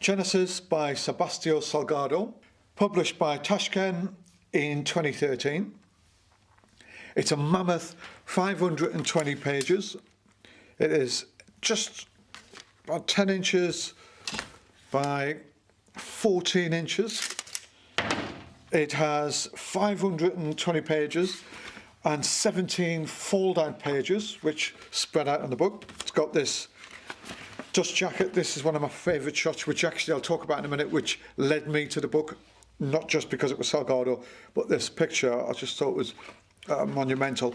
Genesis by Sebastião Salgado, published by Tashkent in 2013. It's a mammoth 520 pages. It is just about 10 inches by 14 inches. It has 520 pages and 17 fold-out pages, which spread out on the book. It's got this dust jacket. This is one of my favourite shots, which actually I'll talk about in a minute, which led me to the book, not just because it was Salgado, but this picture I just thought was monumental.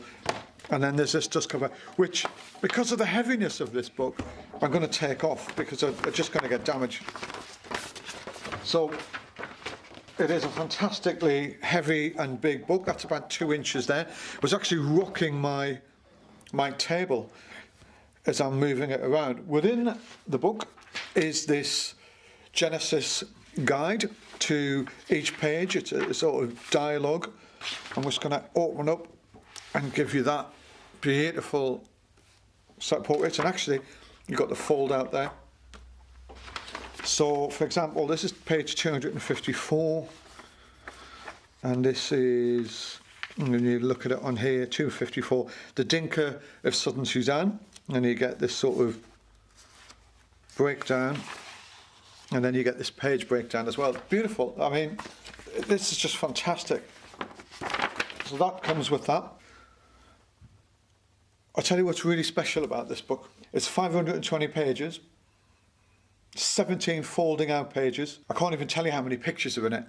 And then there's this dust cover, which, because of the heaviness of this book, I'm going to take off because I'm just going to get damaged. So it is a fantastically heavy and big book. That's about 2 inches there. It was actually rocking my table as I'm moving it around. Within the book is this Genesis guide to each page. It's a sort of dialogue. I'm just going to open up and give you that beautiful set of portraits. And actually, you've got the fold out there. So, for example, this is page 254. And this is, when you look at it on here, 254, the Dinka of Southern Sudan. And you get this sort of breakdown, and then you get this page breakdown as well. Beautiful. I mean, this is just fantastic. So that comes with that. I'll tell you what's really special about this book. It's 520 pages, 17 folding out pages. I can't even tell you how many pictures are in it.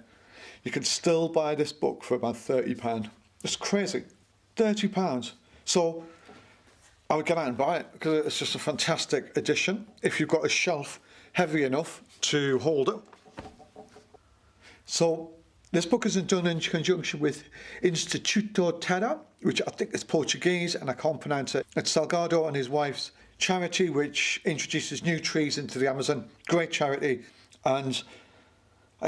You can still buy this book for about £30. It's crazy. £30. So I would get out and buy it because it's just a fantastic edition. If you've got a shelf heavy enough to hold it. So this book is done in conjunction with Untitled Chapter, which I think is Portuguese and I can't pronounce it. It's Salgado and his wife's charity, which introduces new trees into the Amazon. Great charity. And,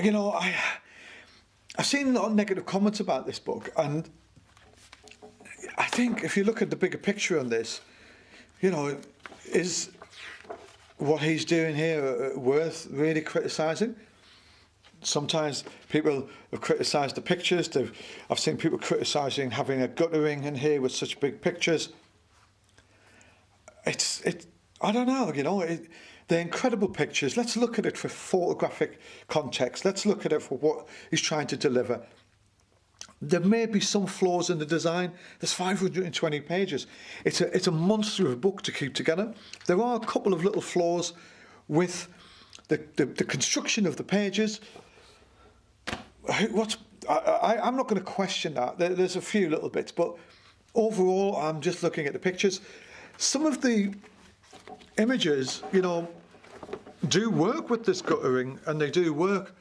you know, I've seen a lot of negative comments about this book, and I think if you look at the bigger picture on this, you know, is what he's doing here worth really criticising? Sometimes people have criticised the pictures. I've seen people criticising having a guttering in here with such big pictures. I don't know, you know, they're incredible pictures. Let's look at it for photographic context. Let's look at it for what he's trying to deliver. There may be some flaws in the design. There's 520 pages. It's a monster of a book to keep together. There are a couple of little flaws with the construction of the pages. I'm not going to question that. There's a few little bits, but overall, I'm just looking at the pictures. Some of the images, you know, do work with this guttering, and they do work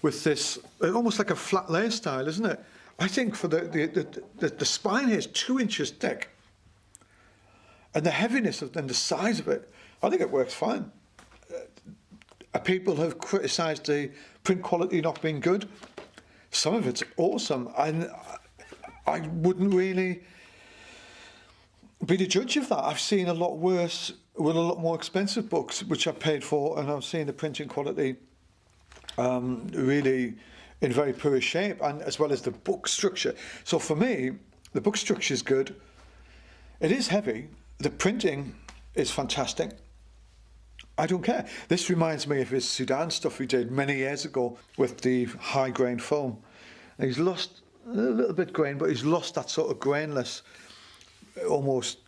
with this almost like a flat lay style, isn't it? I think for the spine here is 2 inches thick, and the heaviness and the size of it, I think it works fine. People have criticised the print quality not being good. Some of it's awesome, and I wouldn't really be the judge of that. I've seen a lot worse with a lot more expensive books, which I paid for, and I've seen the printing quality really in very poor shape, and as well as the book structure. So for me, the book structure is good. It is heavy. The printing is fantastic. I don't care. This reminds me of his Sudan stuff he did many years ago with the high grain film. And he's lost a little bit grain, but he's lost that sort of grainless, almost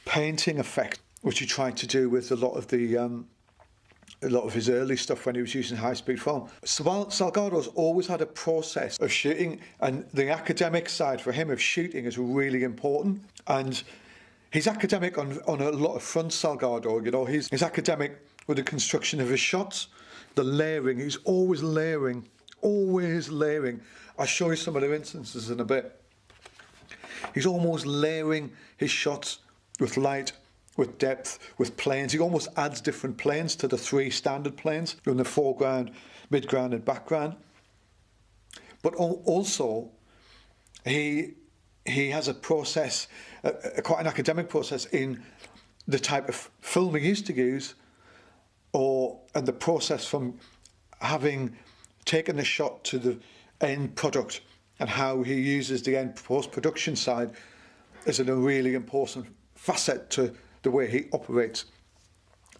painting effect, which he tried to do with a lot of his early stuff when he was using high-speed film. Salgado's always had a process of shooting, and the academic side for him of shooting is really important. And he's academic on a lot of fronts, Salgado. You know, he's academic with the construction of his shots, the layering. He's always layering, always layering. I'll show you some of the instances in a bit. He's almost layering his shots with light, with depth, with planes. He almost adds different planes to the 3 standard planes in the foreground, midground and background. But also, he has a process, quite an academic process in the type of film he used to use and the process from having taken the shot to the end product, and how he uses the end post-production side is a really important facet to the way he operates.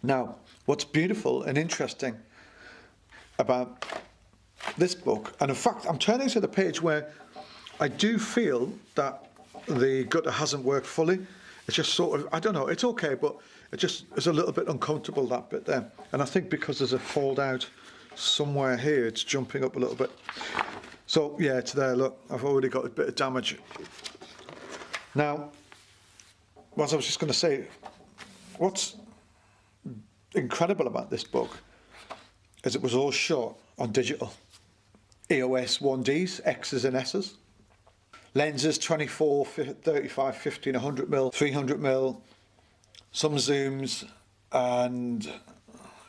Now, what's beautiful and interesting about this book, and in fact I'm turning to the page where I do feel that the gutter hasn't worked fully. It's just sort of, I don't know, it's okay, but it just is a little bit uncomfortable, that bit there. And I think because there's a fold out somewhere here, it's jumping up a little bit. So yeah, it's there, look, I've already got a bit of damage. Now, what I was just going to say, what's incredible about this book is it was all shot on digital. EOS 1Ds, X's and S's. Lenses 24, 35, 50 and 100mm, 300mm, some zooms and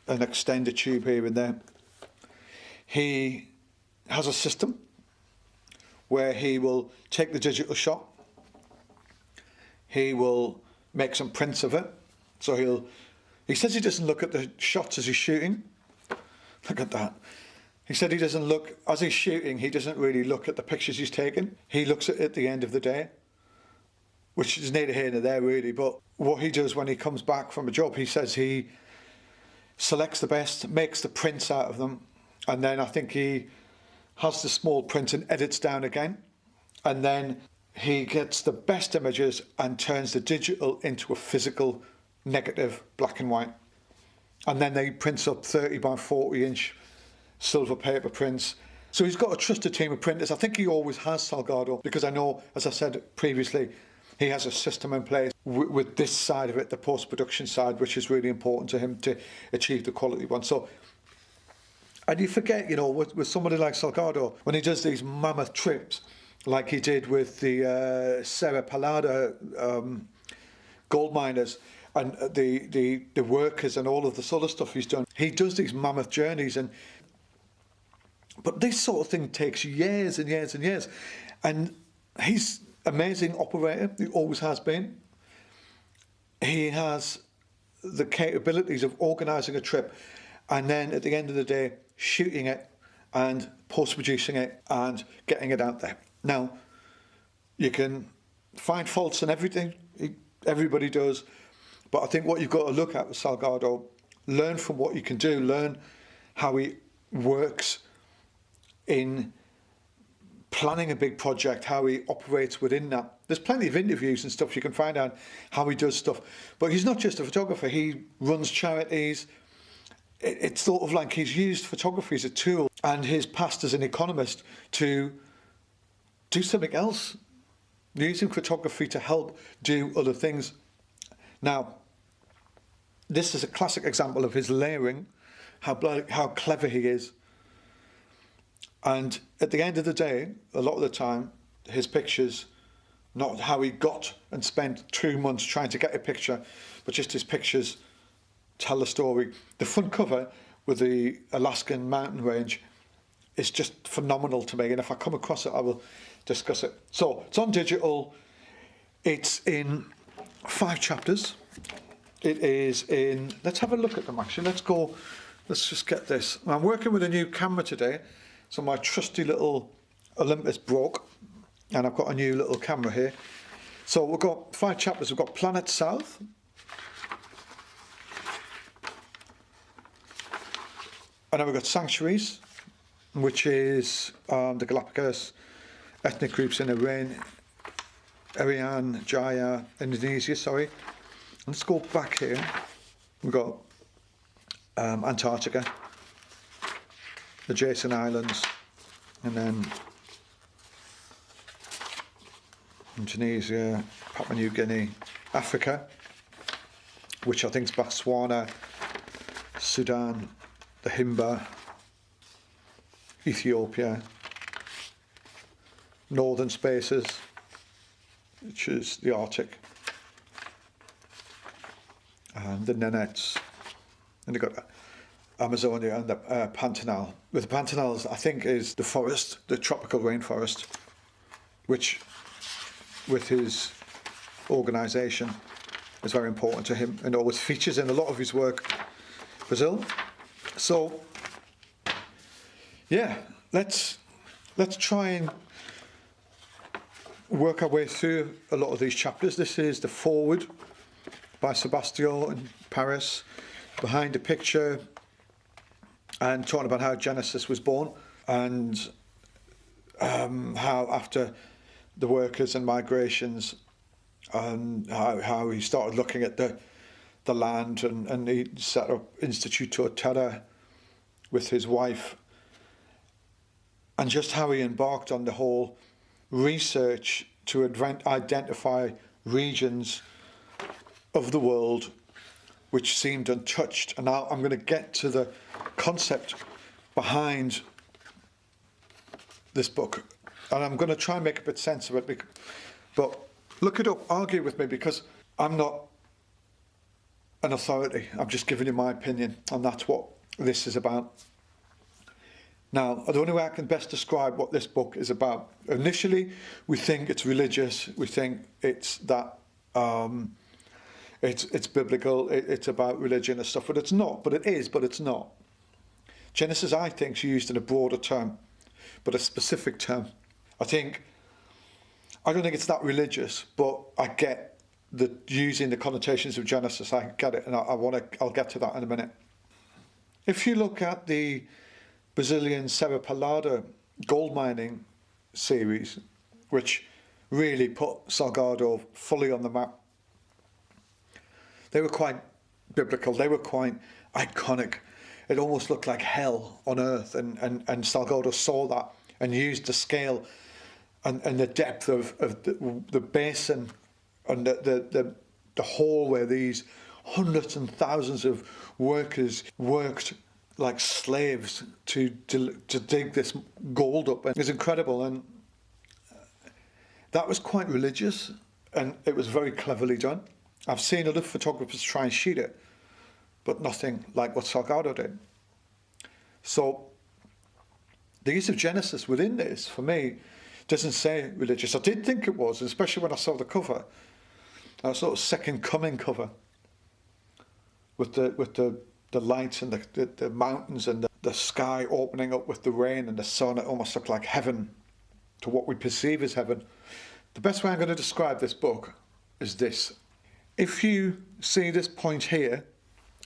an extender tube here and there. He has a system where he will take the digital shot, he will make some prints of it. So he says he doesn't look at the shots as he's shooting. Look at that. He said he doesn't look, as he's shooting, he doesn't really look at the pictures he's taking. He looks at the end of the day, which is neither here nor there really, but what he does when he comes back from a job, he says he selects the best, makes the prints out of them, and then I think he has the small print and edits down again, and then he gets the best images and turns the digital into a physical negative black and white, and then they prints up 30 by 40 inch silver paper prints. So he's got a trusted team of printers. I think he always has, Salgado, because I know, as I said previously, he has a system in place with this side of it, the post-production side, which is really important to him to achieve the quality one. So, and you forget, you know, with somebody like Salgado, when he does these mammoth trips, like he did with the Serra Pelada gold miners, and the workers and all of this other stuff he's done, he does these mammoth journeys, but this sort of thing takes years and years and years, and he's amazing operator. He always has been. He has the capabilities of organising a trip, and then at the end of the day, shooting it and post-producing it and getting it out there. Now, you can find faults in everything. Everybody does. But I think what you've got to look at with Salgado, learn from what you can do, learn how he works in planning a big project, how he operates within that. There's plenty of interviews and stuff you can find out how he does stuff. But he's not just a photographer, he runs charities. It's sort of like he's used photography as a tool and his past as an economist to do something else, using photography to help do other things. Now, this is a classic example of his layering, how clever he is. And at the end of the day, a lot of the time, his pictures, not how he got and spent 2 months trying to get a picture, but just his pictures tell the story. The front cover with the Alaskan mountain range is just phenomenal to me, and if I come across it, I will discuss it. So it's on digital. It's in 5 chapters. It is in, let's have a look at them actually. Let's just get this. I'm working with a new camera today, so my trusty little Olympus broke, and I've got a new little camera here. So we've got 5 chapters. We've got Planet South, and then we've got Sanctuaries, which is the Galapagos ethnic groups in Irian Jaya, Indonesia, sorry. Let's go back here. We've got Antarctica, adjacent islands, and then Indonesia, Papua New Guinea, Africa, which I think is Botswana, Sudan, the Himba, Ethiopia, northern spaces, which is the Arctic, and the Nenets, and you've got Amazonia and the Pantanal. With the Pantanals, I think, is the forest, the tropical rainforest, which, with his organisation, is very important to him and always features in a lot of his work. Brazil. So, yeah, let's try and work our way through a lot of these chapters. This is the Foreword by Sebastião in Paris, behind the picture, and talking about how Genesis was born, and how after the workers and migrations, and how he started looking at the land, and he set up Instituto Terra with his wife, and just how he embarked on the whole research to identify regions of the world which seemed untouched. And now I'm going to get to the concept behind this book, and I'm going to try and make a bit sense of it, but look it up, argue with me, because I'm not an authority. I'm just giving you my opinion, and that's what this is about. Now, the only way I can best describe what this book is about, initially we think it's religious, we think it's that it's biblical, it's about religion and stuff, but it's not. But it is, but it's not. Genesis, I think, is used in a broader term, but a specific term. I don't think it's that religious, but I get the using the connotations of Genesis. I get it, and I'll get to that in a minute. If you look at the Brazilian Serra Pelada gold mining series, which really put Salgado fully on the map, they were quite biblical, they were quite iconic. It almost looked like hell on earth, and Salgado saw that and used the scale and the depth of the basin and the hole where these hundreds and thousands of workers worked like slaves to dig this gold up. And it was incredible, and that was quite religious, and it was very cleverly done. I've seen other photographers try and shoot it, but nothing like what Salgado did. So the use of Genesis within this, for me, doesn't say religious. I did think it was, especially when I saw the cover, a sort of second coming cover, with the lights and the mountains and the sky opening up with the rain and the sun. It almost looked like heaven to what we perceive as heaven. The best way I'm going to describe this book is this. If you see this point here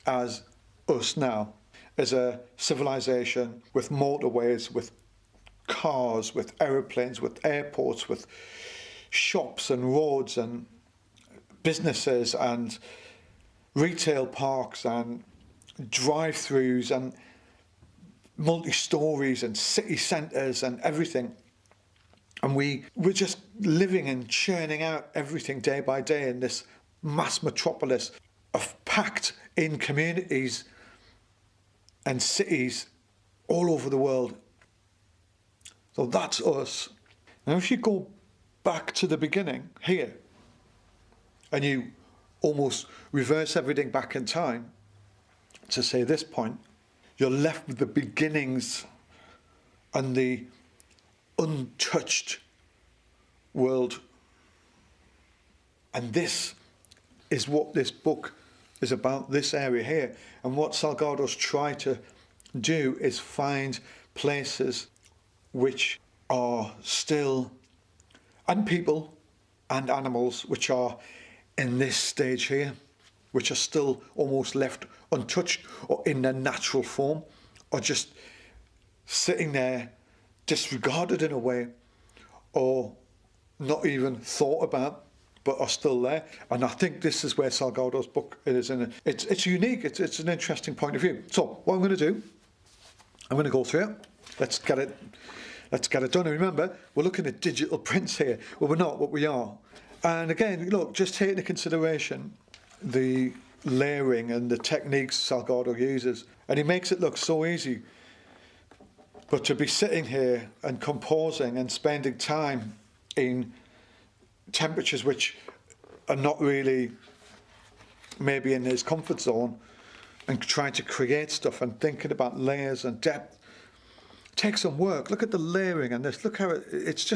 as us now, as a civilization with motorways, with cars, with aeroplanes, with airports, with shops and roads and businesses and retail parks and drive-throughs and multi-stories and city centres and everything, and we're just living and churning out everything day by day in this mass metropolis of packed in communities and cities all over the world. So that's us. Now if you go back to the beginning here and you almost reverse everything back in time to say this point, you're left with the beginnings and the untouched world. And this is what this book is about, this area here. And what Salgado's tried to do is find places which are still, and people and animals which are in this stage here, which are still almost left untouched or in their natural form, or just sitting there disregarded in a way, or not even thought about, but are still there. And I think this is where Salgado's book is in. It's unique. It's an interesting point of view. So what I'm going to do, I'm going to go through it. Let's get it done. And remember, we're looking at digital prints here. Well, we're not, but we are. And again, look, just take into consideration the layering and the techniques Salgado uses, and he makes it look so easy. But to be sitting here and composing and spending time in temperatures which are not really maybe in his comfort zone, and trying to create stuff and thinking about layers and depth, takes some work. Look at the layering and this. Look how it's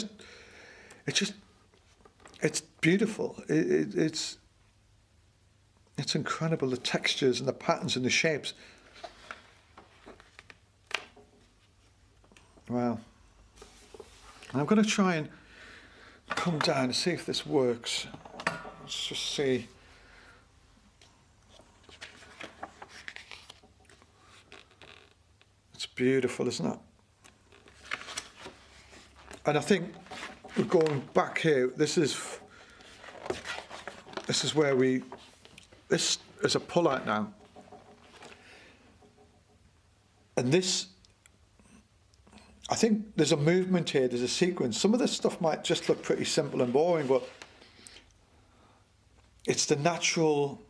beautiful. It's incredible, the textures and the patterns and the shapes. Wow. And I'm going to try and come down and see if this works. Let's just see. It's beautiful, isn't it? And I think we're going back here. This is where this is a pull-out now. And this, I think there's a movement here, there's a sequence. Some of this stuff might just look pretty simple and boring, but it's the natural,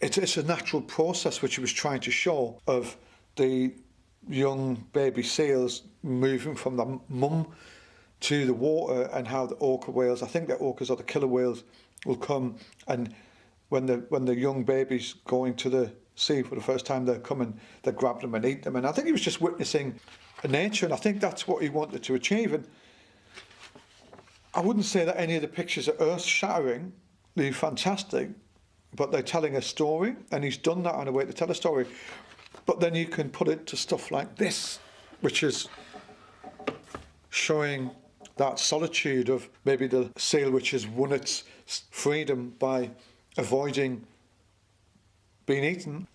it's a natural process which he was trying to show of the young baby seals moving from the mum to the water, and how the orca whales, I think the orcas or the killer whales, will come, and when the young baby's going to the sea for the first time, they'll come and they grab them and eat them. And I think he was just witnessing nature, and I think that's what he wanted to achieve. And I wouldn't say that any of the pictures are earth-shattering, they're fantastic, but they're telling a story, and he's done that on a way to tell a story. But then you can put it to stuff like this, which is showing that solitude of maybe the seal which has won its freedom by avoiding being eaten.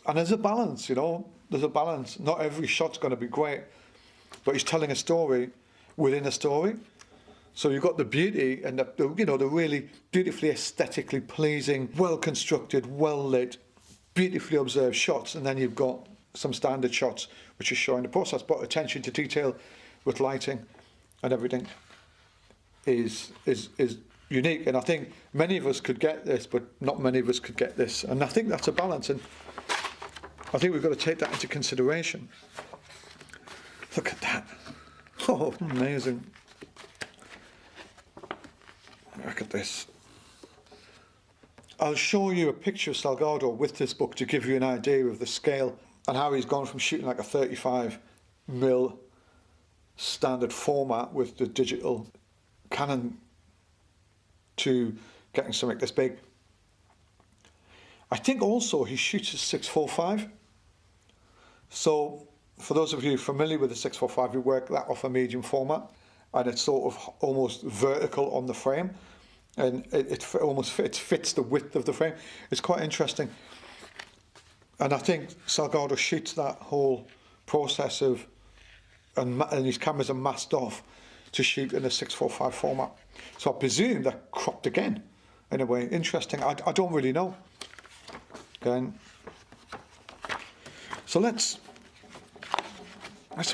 And there's a balance, you know, there's a balance. Not every shot's going to be great, but he's telling a story within a story. So you've got the beauty and the really beautifully aesthetically pleasing, well constructed, well lit, beautifully observed shots, and then you've got some standard shots which are showing the process. But attention to detail with lighting and everything is unique. And I think many of us could get this, but not many of us could get this. And I think that's a balance, and I think we've got to take that into consideration. Look at that. Oh, amazing. Look at this. I'll show you a picture of Salgado with this book to give you an idea of the scale and how he's gone from shooting like a 35mm standard format with the digital Canon to getting something this big. I think also he shoots a 645. So for those of you familiar with the 645, you work that off a medium format, and it's sort of almost vertical on the frame, and it fits the width of the frame. It's quite interesting. And I think Salgado shoots that whole process of, and his cameras are masked off to shoot in a 645 format. So I presume they're cropped again, in a way. Interesting. I don't really know. Again. So let's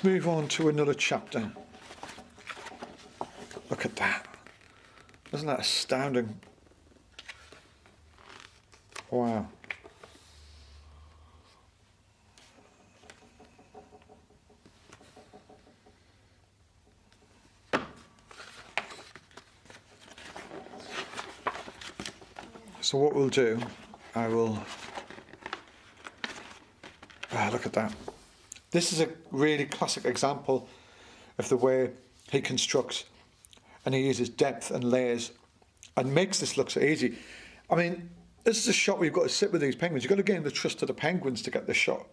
move on to another chapter. Look at that. Isn't that astounding? Wow. So what we'll do, I will, look at that. This is a really classic example of the way he constructs, and he uses depth and layers and makes this look so easy. I mean, this is a shot where you've got to sit with these penguins. You've got to gain the trust of the penguins to get this shot.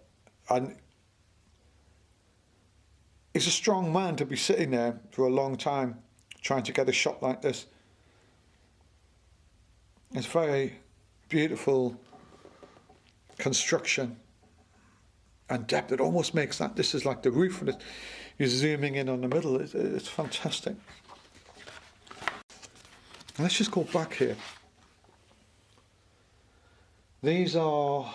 And he's a strong man to be sitting there for a long time trying to get a shot like this. It's very beautiful construction and depth. It almost makes that, this is like the roof, and you're zooming in on the middle. It's fantastic. Let's just go back here. These are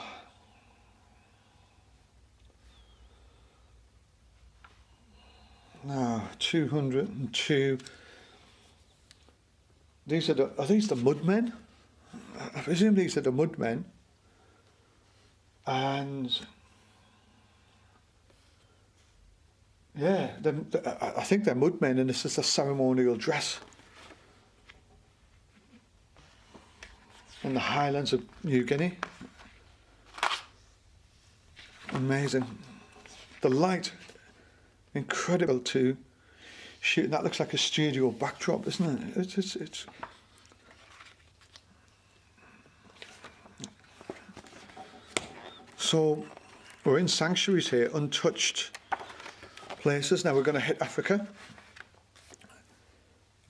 now 202. These are these the mudmen? I presume these are the mudmen. And yeah, I think they're mudmen, and this is a ceremonial dress in the highlands of New Guinea. Amazing. The light, incredible to shoot. That looks like a studio backdrop, isn't it? It's so we're in sanctuaries here, untouched places. Now we're going to hit Africa.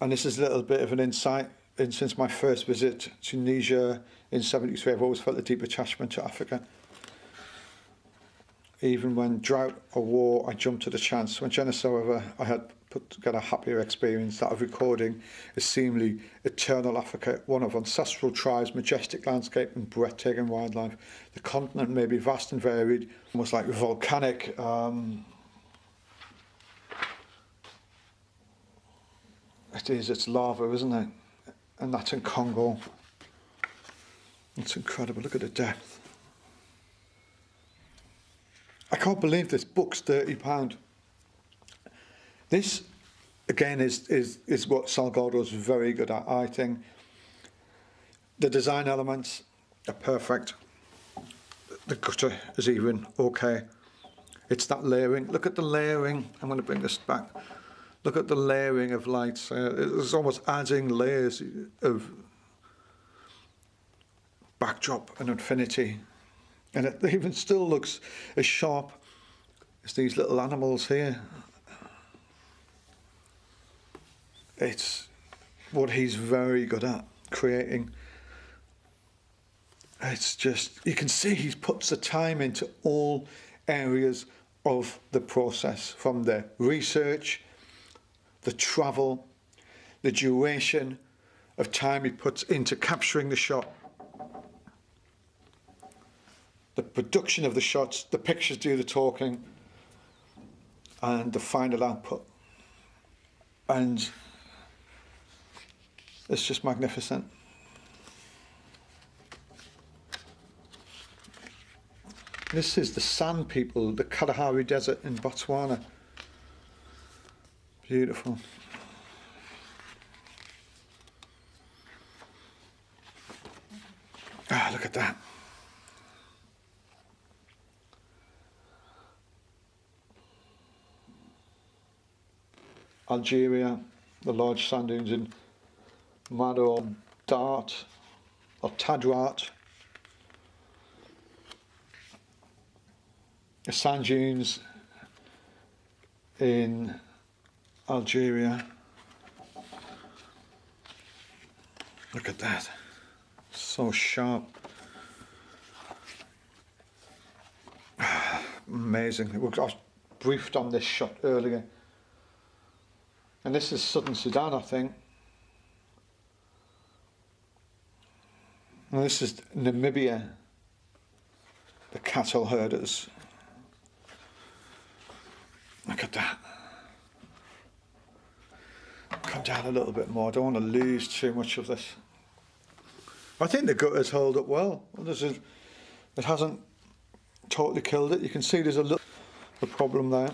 And this is a little bit of an insight. And since my first visit to Tunisia in '73, I've always felt a deep attachment to Africa. Even when drought or war, I jumped at a chance. When Genesis, however, I had put together a happier experience, that of recording a seemingly eternal Africa, one of ancestral tribes, majestic landscape and breathtaking wildlife. The continent may be vast and varied, almost like volcanic. It's lava, isn't it? And that's in Congo. It's incredible. Look at the depth. I can't believe this book's £30. This, again, is what Salgado's very good at, I think. The design elements are perfect. The gutter is even okay. It's that layering. Look at the layering. I'm going to bring this back. Look at the layering of lights. It's almost adding layers of backdrop and infinity. And it even still looks as sharp as these little animals here. It's what he's very good at, creating. It's just, you can see he puts the time into all areas of the process, from the research, the travel, the duration of time he puts into capturing the shot, the production of the shots, the pictures do the talking, and the final output. And it's just magnificent. This is the Sand People, the Kalahari Desert in Botswana. Beautiful. Ah, look at that. Algeria, the large sand dunes in Mado Dart or Tadrat. The sand dunes in Algeria. Look at that. So sharp. Amazing. I was briefed on this shot earlier. And this is southern Sudan, I think. And this is Namibia, the cattle herders. Look at that. Come down a little bit more. I don't want to lose too much of this. I think the gutters hold up well. It hasn't totally killed it. You can see there's a little problem there.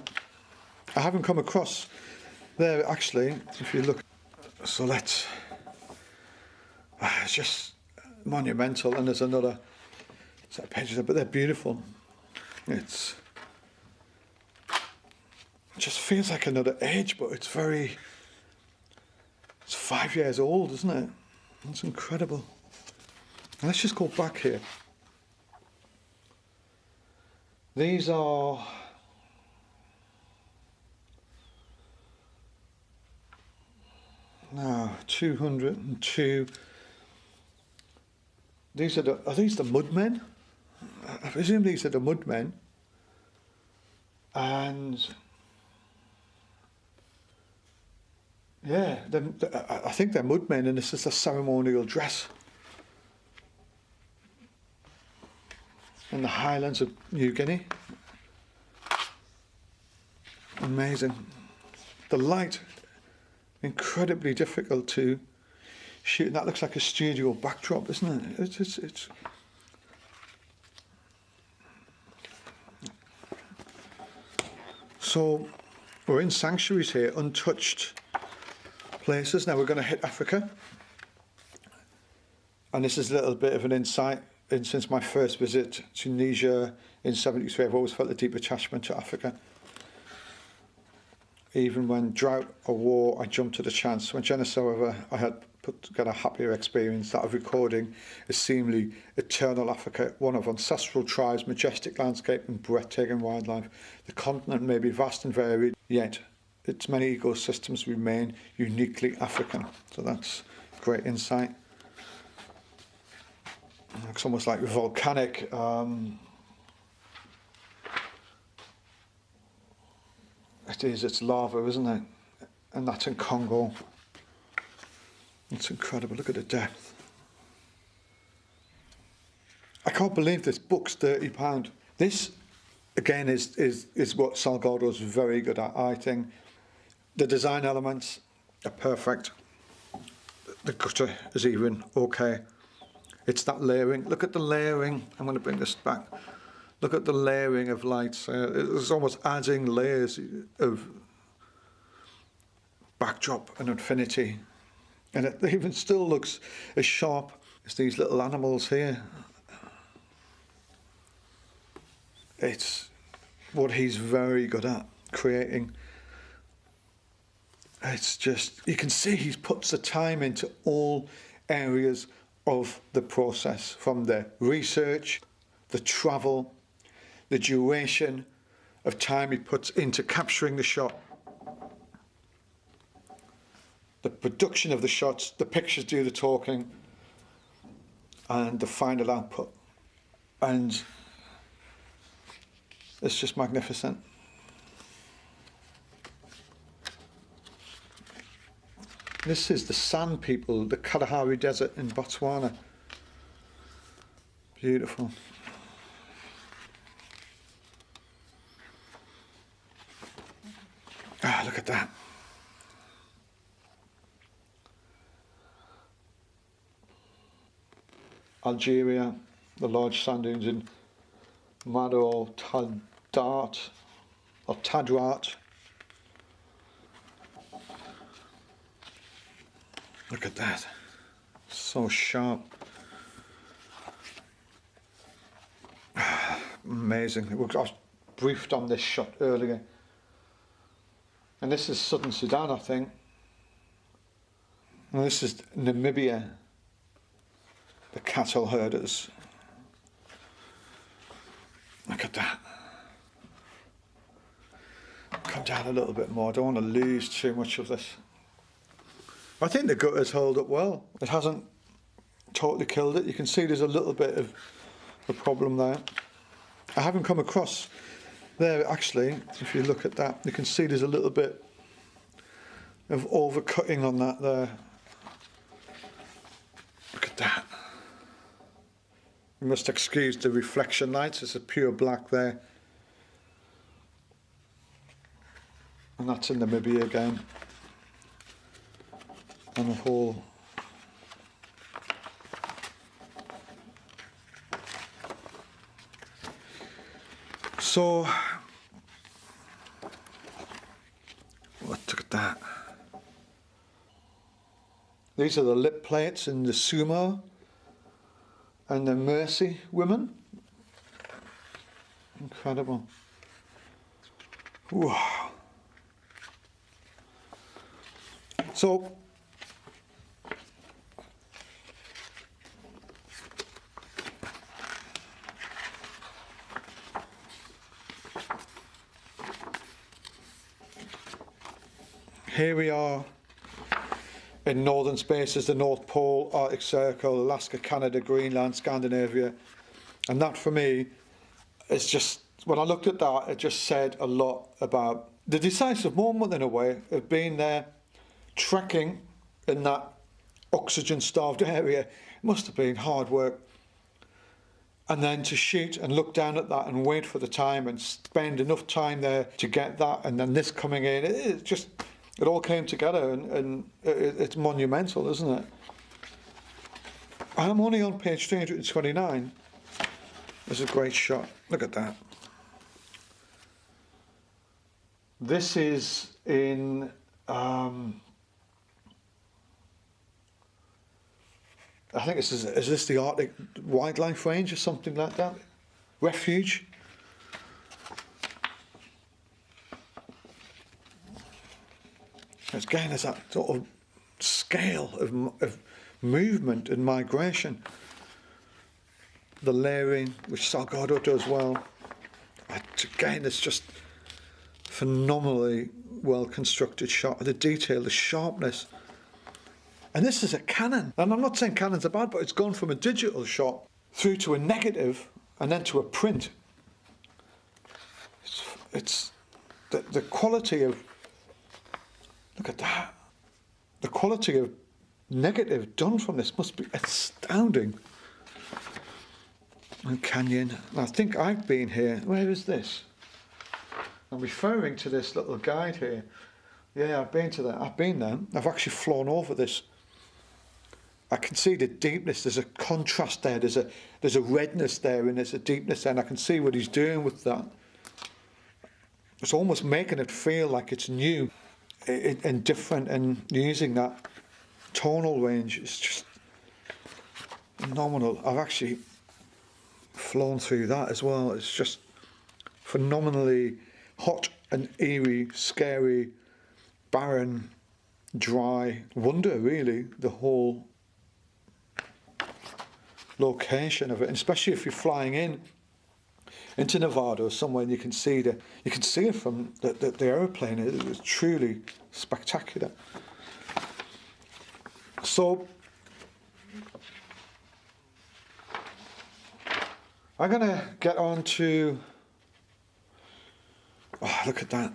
I haven't come across there actually, if you look. So let's, it's just monumental, and there's another set of pages there, but they're beautiful. It just feels like another age, but it's 5 years old, isn't it? It's incredible. And let's just go back here. These are now 202. Are these the mudmen? I presume these are the mudmen. And yeah, I think they're mudmen, and this is a ceremonial dress in the highlands of New Guinea. Amazing. The light, incredibly difficult to shoot. That looks like a studio backdrop, isn't it? It's so we're in sanctuaries here, untouched places. Now we're going to hit Africa, and this is a little bit of an insight. And since my first visit to Tunisia in '73, I've always felt a deep attachment to Africa. Even when drought or war, I jumped at a chance. When Genesis, however, I had put together a happier experience, that of recording a seemingly eternal Africa, one of ancestral tribes, majestic landscape and breathtaking wildlife. The continent may be vast and varied, yet its many ecosystems remain uniquely African. So that's great insight. It's almost like volcanic. It's lava, isn't it? And that's in Congo. It's incredible. Look at the depth. I can't believe this book's £30. This, again, is what Salgado's very good at, I think. The design elements are perfect. The gutter is even okay. It's that layering. Look at the layering. I'm going to bring this back. Look at the layering of lights. It's almost adding layers of backdrop and infinity. And it even still looks as sharp as these little animals here. It's what he's very good at, creating. It's just, you can see he puts the time into all areas of the process, from the research, the travel, the duration of time he puts into capturing the shot, the production of the shots, the pictures do the talking, and the final output. And it's just magnificent. This is the Sand People, the Kalahari Desert in Botswana. Beautiful. Ah, look at that. Algeria, the large sand dunes in Mado Tadart, or Tadrat. Look at that. So sharp. Amazing. I was briefed on this shot earlier. And this is southern Sudan, I think. And this is Namibia. The cattle herders. Look at that. Come down a little bit more. I don't want to lose too much of this. I think the gutters hold up well. It hasn't totally killed it. You can see there's a little bit of a problem there. I haven't come across there actually. If you look at that, you can see there's a little bit of overcutting on that there. Look at that. You must excuse the reflection lights. It's a pure black there. And that's in Namibia again. And the whole so look at that. These are the lip plates in the Sumo and the Mercy women. Incredible. Wow. So here we are in northern spaces, the North Pole, Arctic Circle, Alaska, Canada, Greenland, Scandinavia. And that for me is just, when I looked at that, it just said a lot about the decisive moment in a way of being there, trekking in that oxygen-starved area. It must have been hard work. And then to shoot and look down at that and wait for the time and spend enough time there to get that, and then this coming in, it just... It all came together, and it's monumental, isn't it? I'm only on page 329. There's a great shot. Look at that. This is in... I think is this the Arctic Wildlife Range or something like that? Refuge? Again, there's that sort of scale of movement and migration. The layering, which Salgado does well. Again, it's just phenomenally well constructed shot. The detail, the sharpness. And this is a Canon. And I'm not saying Canons are bad, but it's gone from a digital shot through to a negative and then to a print. It's the quality of, look at that. The quality of negative done from this must be astounding. And Canyon. I think I've been here. Where is this? I'm referring to this little guide here. Yeah, I've been to that. I've been there. I've actually flown over this. I can see the deepness. There's a contrast there. There's a redness there, and there's a deepness there. And I can see what he's doing with that. It's almost making it feel like it's new and different, and using that tonal range is just phenomenal. I've actually flown through that as well. It's just phenomenally hot and eerie, scary, barren, dry wonder, really, the whole location of it, and especially if you're flying into Nevada or somewhere, and you can see it from the aeroplane. It's truly spectacular. So I'm gonna get on to, oh, look at that.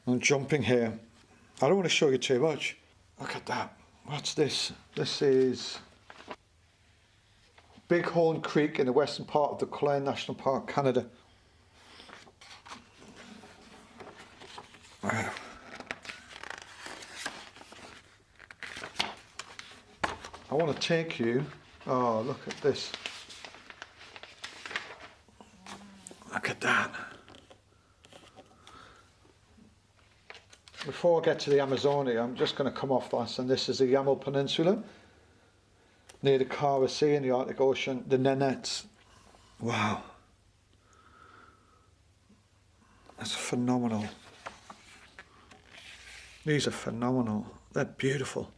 I'm jumping here. I don't want to show you too much. Look at that. What's this? This is Bighorn Creek in the western part of the Klein National Park, Canada. Wow. I want to take you, oh, look at this. Look at that. Before I get to the Amazonia, I'm just going to come off this, and this is the Yamal Peninsula, near the Kara Sea in the Arctic Ocean, the Nenets. Wow. That's phenomenal. These are phenomenal. They're beautiful.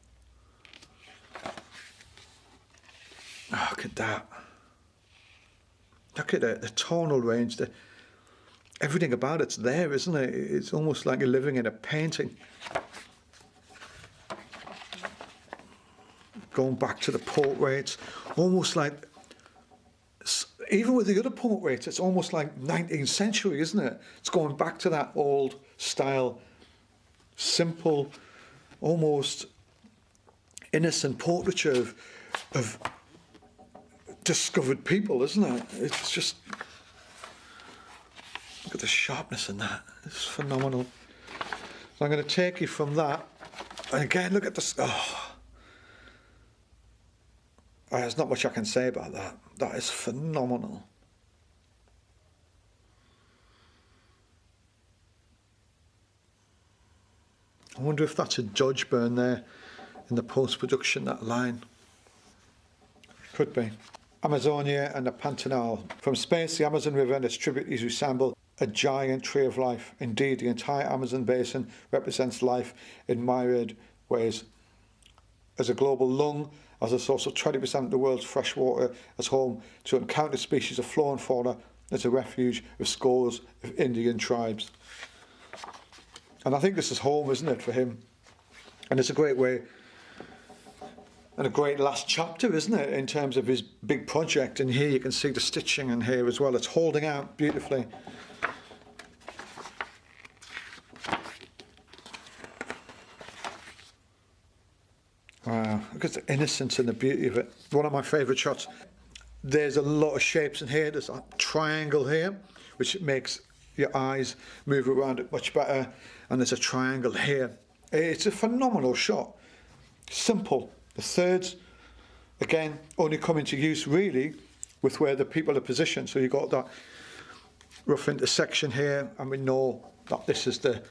Oh, look at that. Look at it, the tonal range, everything about it's there, isn't it? It's almost like you're living in a painting. Going back to the portraits, almost like, even with the other portraits, it's almost like 19th century, isn't it? It's going back to that old style, simple, almost innocent portraiture of discovered people, isn't it? It's just, look at the sharpness in that. It's phenomenal. So I'm going to take you from that, and again, look at this. Oh, there's not much I can say about that. That is phenomenal. I wonder if that's a Dodge burn there in the post-production, that line. Could be. Amazonia and the Pantanal. From space, the Amazon River and its tributaries resemble a giant tree of life. Indeed, the entire Amazon basin represents life in myriad ways. As a global lung, as a source of 20% of the world's fresh water, as home to uncounted species of flora and fauna, as a refuge of scores of Indian tribes. And I think this is home, isn't it, for him? And it's a great way, and a great last chapter, isn't it, in terms of his big project. And here you can see the stitching in here as well. It's holding out beautifully. Wow, look at the innocence and the beauty of it. One of my favourite shots. There's a lot of shapes in here. There's a triangle here, which makes your eyes move around it much better. And there's a triangle here. It's a phenomenal shot. Simple. The thirds, again, only come into use really with where the people are positioned. So you've got that rough intersection here, and we know that this is the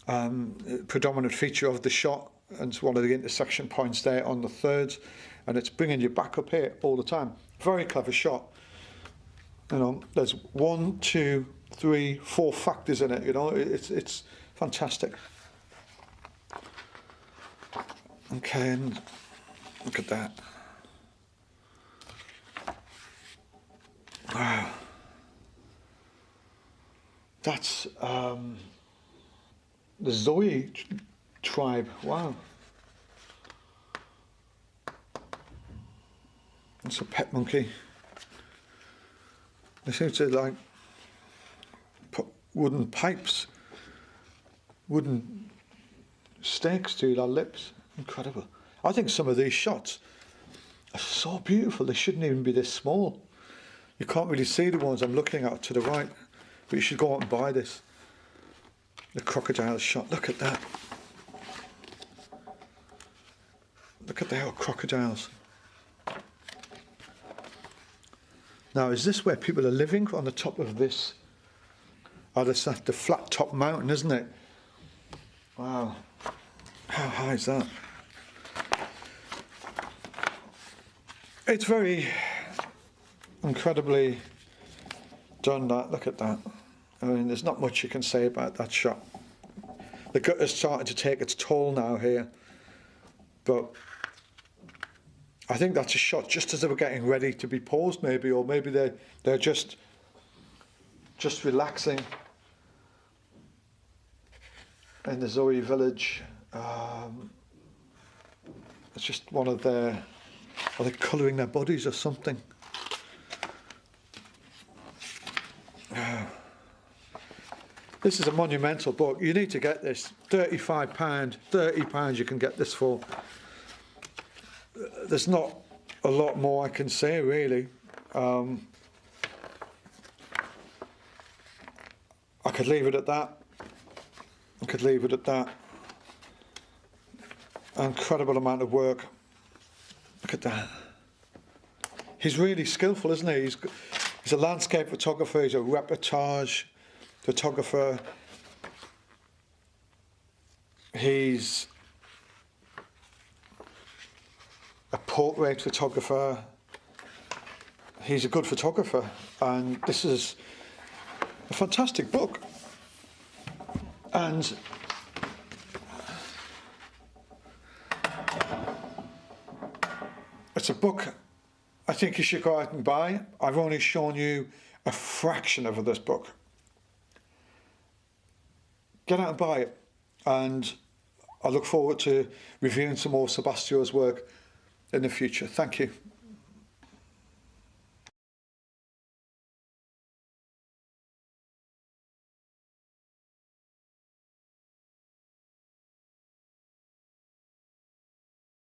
predominant feature of the shot, and it's one of the intersection points there on the thirds, and it's bringing you back up here all the time. Very clever shot. You know, there's 1, 2, 3, 4 factors in it. You know, it's fantastic. Okay, and look at that. Wow. That's the Zoe tribe. Wow. It's a pet monkey. They seem to like put wooden pipes, wooden stakes to their lips. Incredible. I think some of these shots are so beautiful. They shouldn't even be this small. You can't really see the ones I'm looking at to the right, but you should go out and buy this. The crocodile shot. Look at that. Look at the crocodiles. Now, is this where people are living, on the top of this? Oh, that's the flat top mountain, isn't it? Wow. How high is that? It's very incredibly done, that. Look at that. I mean, there's not much you can say about that shot. The gutter's starting to take its toll now here, but I think that's a shot just as they were getting ready to be posed, maybe, or maybe they're just relaxing in the Zoe village. It's just one of their, are they colouring their bodies or something? This is a monumental book. You need to get this. £35, £30 you can get this for. There's not a lot more I can say, really. I could leave it at that. I could leave it at that. Incredible amount of work. Look at that. He's really skillful, isn't he? He's a landscape photographer. He's a reportage photographer. He's a portrait photographer. He's a good photographer, and this is a fantastic book. And it's a book I think you should go out and buy. I've only shown you a fraction of this book. Get out and buy it, and I look forward to reviewing some more Sebastião's work in the future. Thank you.